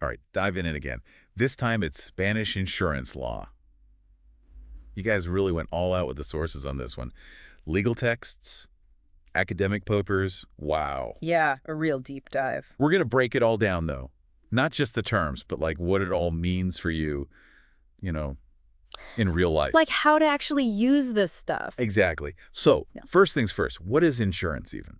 All right, dive in it again. This time it's Spanish insurance law. You guys really went all out with the sources on this one. Legal texts, academic papers, wow. Yeah, a real deep dive. We're going to break it all down, though. Not just the terms, but like what it all means for you, you know, in real life. Like how to actually use this stuff. Exactly. So, Yeah. first things first, what is insurance even?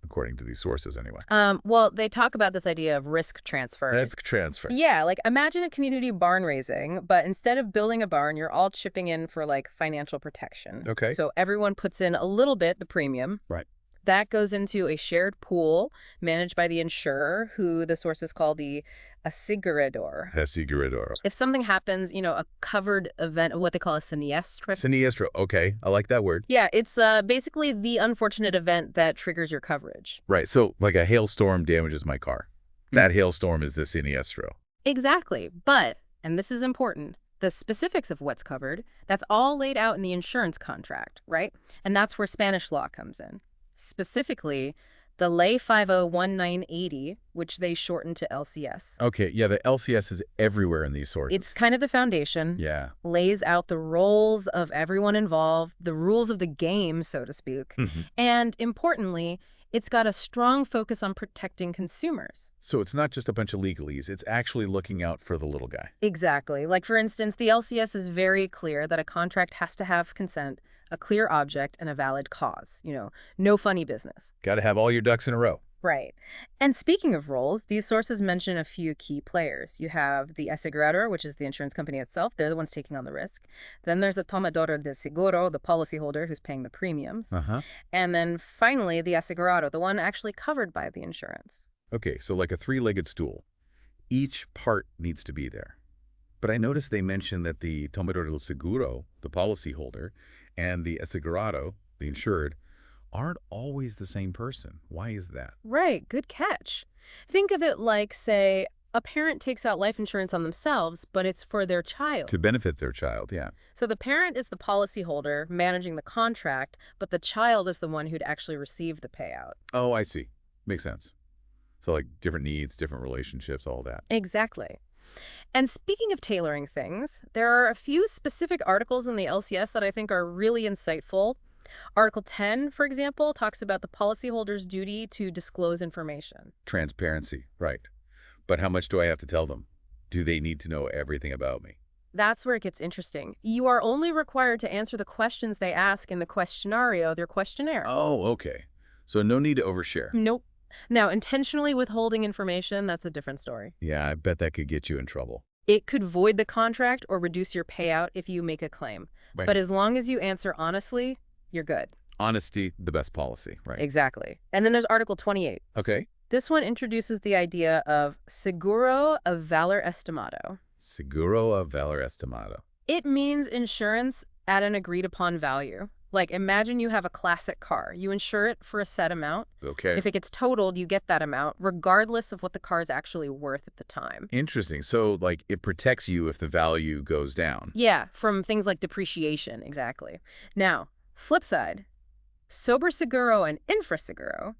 According to these sources, anyway. Well, they talk about this idea of risk transfer. That's transfer. Yeah, like imagine a community barn raising, but instead of building a barn, you're all chipping in for like financial protection. Okay. So everyone puts in a little bit, the premium. Right. That goes into a shared pool managed by the insurer, who the sources call the asegurador. Asegurador. If something happens, a covered event, what they call a siniestro. Siniestro. Okay, I like that word. Yeah, it's basically the unfortunate event that triggers your coverage. Right, so like a hailstorm damages my car. That hailstorm is the siniestro. Exactly. But, and this is important, the specifics of what's covered, that's all laid out in the insurance contract, right? And that's where Spanish law comes in. Specifically, the Ley 501980, which they shorten to LCS. Okay, yeah, the LCS is everywhere in these sources. It's kind of the foundation. Yeah. Lays out the roles of everyone involved, the rules of the game, so to speak. And importantly, it's got a strong focus on protecting consumers. So it's not just a bunch of legalese, it's actually looking out for the little guy. Exactly. Like, for instance, the LCS is very clear that a contract has to have consent, a clear object, and a valid cause. No funny business. Got to have all your ducks in a row. Right. And speaking of roles, these sources mention a few key players. You have the asegurador, which is the insurance company itself. They're the ones taking on the risk. Then there's a tomador de seguro, the policyholder who's paying the premiums. And then finally, the asegurado, the one actually covered by the insurance. Okay, so like a three-legged stool. Each part needs to be there. But I noticed they mentioned that the tomador del seguro, the policyholder, and the asegurado, the insured, aren't always the same person. Why is that? Right, good catch. Think of it like, say, a parent takes out life insurance on themselves, but it's for their child. To benefit their child, yeah. So the parent is the policyholder managing the contract, but the child is the one who'd actually receive the payout. Oh, I see. Makes sense. So like different needs, different relationships, all that. Exactly. And speaking of tailoring things, there are a few specific articles in the LCS that I think are really insightful. Article 10, for example, talks about the policyholder's duty to disclose information. Transparency, right. But how much do I have to tell them? Do they need to know everything about me? That's where it gets interesting. You are only required to answer the questions they ask in the questionario, their questionnaire. Oh, okay. So no need to overshare. Nope. Now, intentionally withholding information, that's a different story. Yeah, I bet that could get you in trouble. It could void the contract or reduce your payout if you make a claim. Right. But as long as you answer honestly, you're good. Honesty, the best policy, right? Exactly. And then there's Article 28. Okay. This one introduces the idea of seguro of valor estimado. Seguro of valor estimado. It means insurance at an agreed-upon value. Like, imagine you have a classic car. You insure it for a set amount. Okay. If it gets totaled, you get that amount, regardless of what the car is actually worth at the time. Interesting. So, like, it protects you if the value goes down. Yeah, from things like depreciation, exactly. Now, flip side, sobreseguro and infraseguro,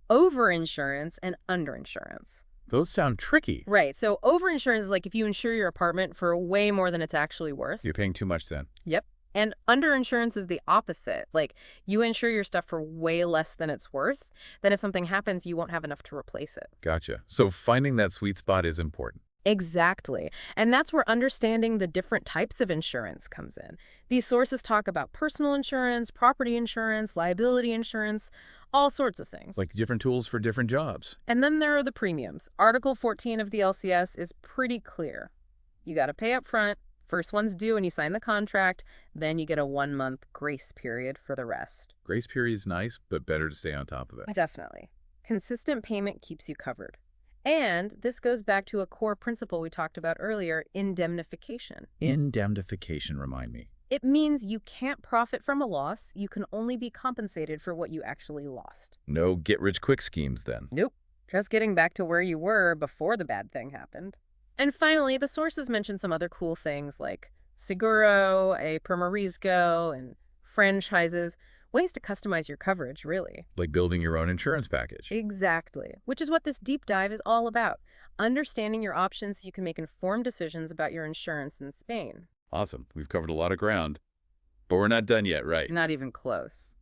overinsurance and underinsurance. Those sound tricky. Right, so overinsurance is like if you insure your apartment for way more than it's actually worth. You're paying too much then. Yep. And underinsurance is the opposite. Like, you insure your stuff for way less than it's worth. Then if something happens, you won't have enough to replace it. Gotcha. So finding that sweet spot is important. Exactly. And that's where understanding the different types of insurance comes in. These sources talk about personal insurance, property insurance, liability insurance, all sorts of things. Like different tools for different jobs. And then there are the premiums. Article 14 of the LCS is pretty clear. You got to pay up front. First one's due when you sign the contract, then you get a 1-month grace period for the rest. Grace period is nice, but better to stay on top of it. Definitely. Consistent payment keeps you covered. And this goes back to a core principle we talked about earlier, indemnification. Indemnification, remind me. It means you can't profit from a loss. You can only be compensated for what you actually lost. No get-rich-quick schemes then. Nope. Just getting back to where you were before the bad thing happened. And finally, the sources mention some other cool things like seguro, a perma riesgo, and franchises, ways to customize your coverage, really. Like building your own insurance package. Exactly, which is what this deep dive is all about. understanding your options so you can make informed decisions about your insurance in Spain. Awesome. We've covered a lot of ground, but we're not done yet, right? Not even close.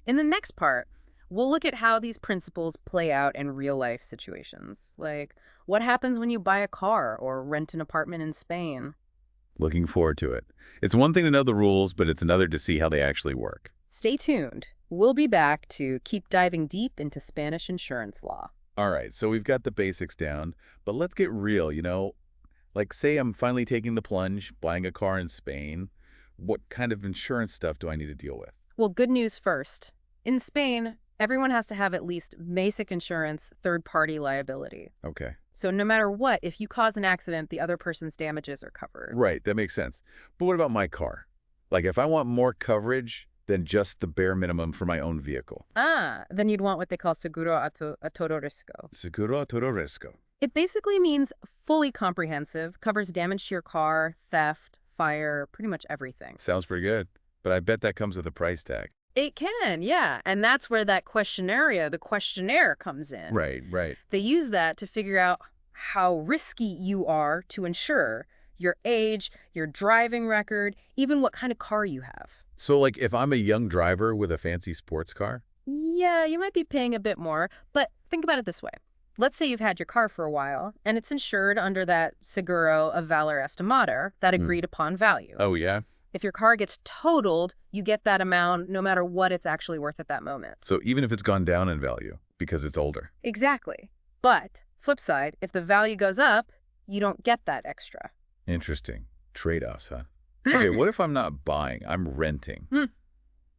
In the next part, we'll look at how these principles play out in real-life situations. Like, what happens when you buy a car or rent an apartment in Spain? Looking forward to it. It's one thing to know the rules, but it's another to see how they actually work. Stay tuned. We'll be back to keep diving deep into Spanish insurance law. All right, so we've got the basics down, but let's get real, Like, say I'm finally taking the plunge, buying a car in Spain. What kind of insurance stuff do I need to deal with? Well, good news first. In Spain, everyone has to have at least basic insurance, third-party liability. Okay. So no matter what, if you cause an accident, the other person's damages are covered. Right, that makes sense. But what about my car? Like, if I want more coverage than just the bare minimum for my own vehicle. Then you'd want what they call seguro a todo riesgo. Seguro a todo riesgo. It basically means fully comprehensive, covers damage to your car, theft, fire, pretty much everything. Sounds pretty good. But I bet that comes with a price tag. It can, yeah. And that's where that the questionnaire comes in. Right, right. They use that to figure out how risky you are to insure, your age, your driving record, even what kind of car you have. So, like, if I'm a young driver with a fancy sports car? Yeah, you might be paying a bit more, but think about it this way. Let's say you've had your car for a while, and it's insured under that seguro of valor estimado, that agreed upon value. Oh, yeah? If your car gets totaled, you get that amount no matter what it's actually worth at that moment. So even if it's gone down in value because it's older? Exactly. But, flip side, if the value goes up, you don't get that extra. Interesting. Trade-offs, huh? Okay, what if I'm not buying? I'm renting.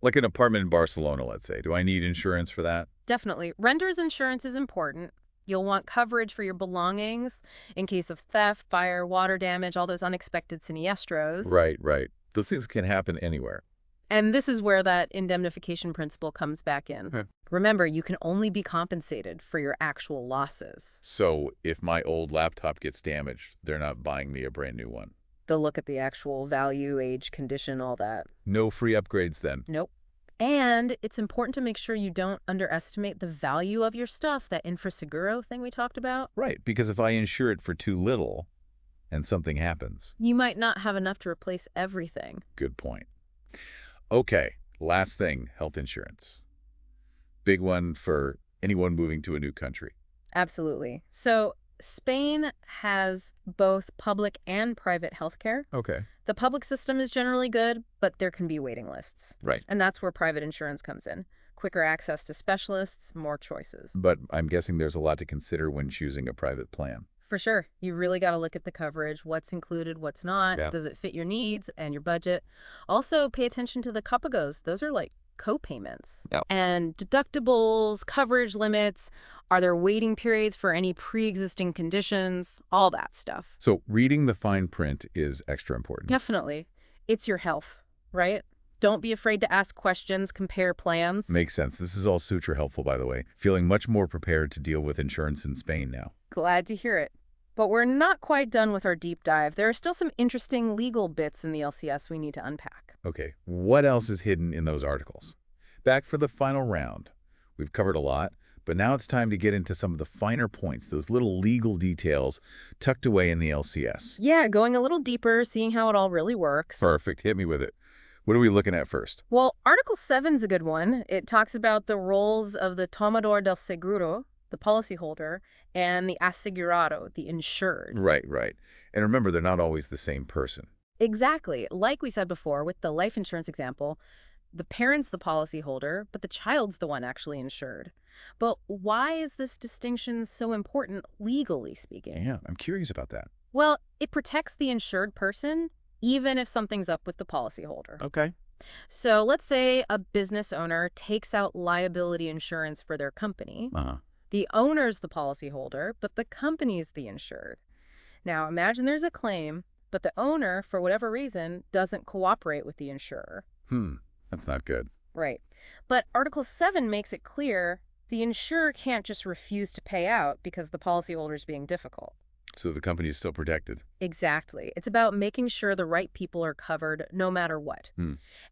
Like an apartment in Barcelona, let's say. Do I need insurance for that? Definitely. Renter's insurance is important. You'll want coverage for your belongings in case of theft, fire, water damage, all those unexpected siniestros. Right, right. Those things can happen anywhere. And this is where that indemnification principle comes back in. Okay. Remember, you can only be compensated for your actual losses. So if my old laptop gets damaged, they're not buying me a brand new one. They'll look at the actual value, age, condition, all that. No free upgrades then? Nope. And it's important to make sure you don't underestimate the value of your stuff, that infraseguro thing we talked about. Right, because if I insure it for too little and something happens. You might not have enough to replace everything. Good point. Okay, last thing, health insurance. Big one for anyone moving to a new country. Absolutely. So Spain has both public and private healthcare. Okay. The public system is generally good, but there can be waiting lists. Right. And that's where private insurance comes in. Quicker access to specialists, more choices. But I'm guessing there's a lot to consider when choosing a private plan. For sure. You really got to look at the coverage, what's included, what's not. Yeah. Does it fit your needs and your budget? Also, pay attention to the copagos. Those are like co-payments. Yep. And deductibles, coverage limits. Are there waiting periods for any pre-existing conditions? All that stuff. So reading the fine print is extra important. Definitely. It's your health, right? Don't be afraid to ask questions, compare plans. Makes sense. This is all super helpful, by the way. Feeling much more prepared to deal with insurance in Spain now. Glad to hear it. But we're not quite done with our deep dive. There are still some interesting legal bits in the LCS we need to unpack. Okay, what else is hidden in those articles? Back for the final round. We've covered a lot, but now it's time to get into some of the finer points, those little legal details tucked away in the LCS. Yeah, going a little deeper, seeing how it all really works. Perfect. Hit me with it. What are we looking at first? Well, Article 7's a good one. It talks about the roles of the tomador del seguro, the policyholder, and the asegurado, the insured. Right, right. And remember, they're not always the same person. Exactly. Like we said before with the life insurance example, the parent's the policyholder, but the child's the one actually insured. But why is this distinction so important legally speaking? Yeah, I'm curious about that. Well, it protects the insured person even if something's up with the policyholder. Okay. So let's say a business owner takes out liability insurance for their company. The owner's the policyholder, but the company's the insured. Now imagine there's a claim, but the owner, for whatever reason, doesn't cooperate with the insurer. That's not good. Right. But Article 7 makes it clear the insurer can't just refuse to pay out because the policyholder's being difficult. So the company is still protected. Exactly. It's about making sure the right people are covered no matter what.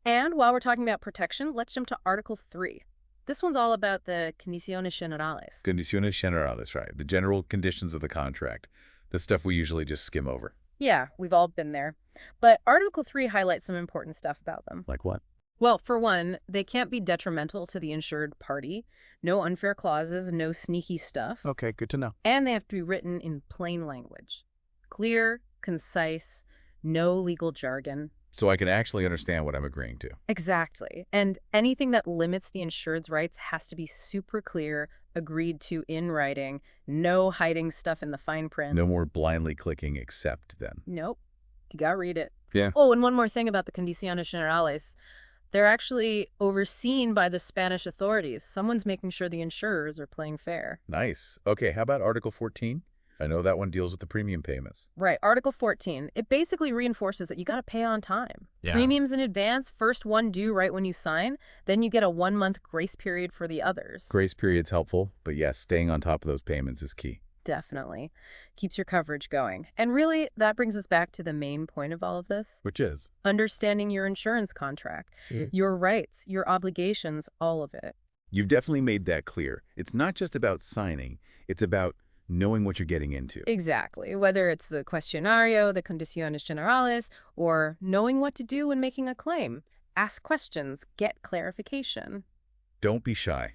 And while we're talking about protection, let's jump to Article 3. This one's all about the condiciones generales. Condiciones generales, right? The general conditions of the contract. The stuff we usually just skim over. Yeah, we've all been there. But Article 3 highlights some important stuff about them. Like what? Well, for one, they can't be detrimental to the insured party. No unfair clauses, no sneaky stuff. Okay, good to know. And they have to be written in plain language. Clear, concise, no legal jargon. So I can actually understand what I'm agreeing to. Exactly. And anything that limits the insured's rights has to be super clear, agreed to in writing, no hiding stuff in the fine print. No more blindly clicking accept then. Nope. You gotta read it. Yeah. Oh, and one more thing about the condiciones generales. They're actually overseen by the Spanish authorities. Someone's making sure the insurers are playing fair. Nice. Okay, how about Article 14? I know that one deals with the premium payments. Right. Article 14. It basically reinforces that you got to pay on time. Yeah. Premiums in advance, first one due right when you sign, then you get a 1-month grace period for the others. Grace period's helpful, but yes, staying on top of those payments is key. Definitely. Keeps your coverage going. And really, that brings us back to the main point of all of this. Which is? Understanding your insurance contract, your rights, your obligations, all of it. You've definitely made that clear. It's not just about signing, it's about knowing what you're getting into. Exactly. Whether it's the cuestionario, the condiciones generales, or knowing what to do when making a claim. Ask questions, get clarification. Don't be shy.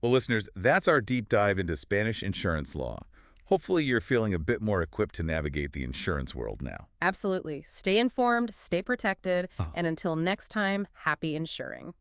Well, listeners, that's our deep dive into Spanish insurance law. Hopefully you're feeling a bit more equipped to navigate the insurance world now. Absolutely. Stay informed, stay protected, and until next time, happy insuring.